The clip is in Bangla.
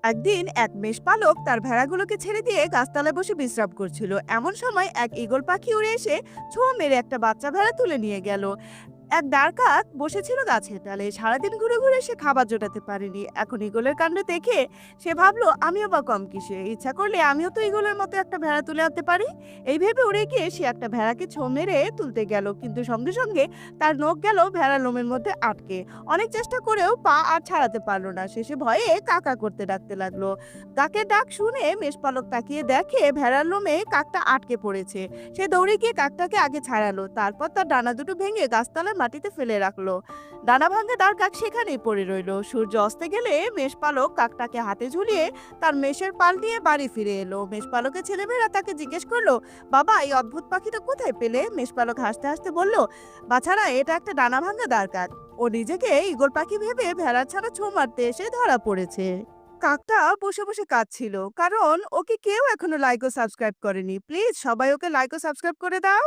একদিন এক মেষপালক তার ভেড়াগুলোকে ছেড়ে দিয়ে গাছতলায় বসে বিশ্রাম করছিল। এমন সময় এক ঈগল পাখি উড়ে এসে ছো মেরে একটা বাচ্চা ভেড়া তুলে নিয়ে গেল। এক ডাকাত বসেছিল গাছের ডালে, সারাদিন ঘুরে ঘুরে সে খাবার জোটাতে পারেনি। এখন ঈগলের কাণ্ড দেখে সে ভাবলো, আমিও বা কম কিসে, ইচ্ছা করলে আমিও তো ঈগলের মতো একটা ভেড়া তুলে আনতে পারি। এই ভেবে উড়ে গিয়ে সে একটা ভেড়াকে ছো মেরে তুলতে গেল, কিন্তু সঙ্গে সঙ্গে তার নখ গেল ভেড়ার লোমের মধ্যে আটকে। অনেক চেষ্টা করেও পা আর ছাড়াতে পারলো না। শেষে ভয়ে কাকা করতে ডাকতে লাগলো। কাকের ডাক শুনে মেষপালক তাকিয়ে দেখে ভেড়ার লোমে কাকটা আটকে পড়েছে। সে দৌড়ে গিয়ে কাকটাকে আগে ছাড়ালো, তারপর তার ডানা দুটো ভেঙে গাছতলার মাটিতে ফেলে রাখলো। ডানা ভাঙা তার কাক সেখানেই পড়ে রইলো। সূর্য অস্তে গেলে মেষপালক কাকটাকে হাতে ঝুলিয়ে তার মেষের পাল নিয়ে বাড়ি ফিরে এলো। মেষপালকের ছেলেমেয়েরা তাকে জিজ্ঞেস করলো, বাবা, এই অদ্ভুত পাখিটা কোথায় পেলে? মেষপালক হাসতে হাসতে বলল, বাছারা, এটা একটা ডানা ভাঙা দাঁড় কাক। ও নিজেকে ঈগল পাখি ভেবে ভেড়া ছাড়া ছোঁ মারতে এসে ধরা পড়েছে। কাকটা বসে বসে কাঁদছিল, কারণ ওকে কেউ এখনো লাইক ও সাবস্ক্রাইব করেনি। প্লিজ সবাই ওকে লাইক ও সাবস্ক্রাইব করে দাও।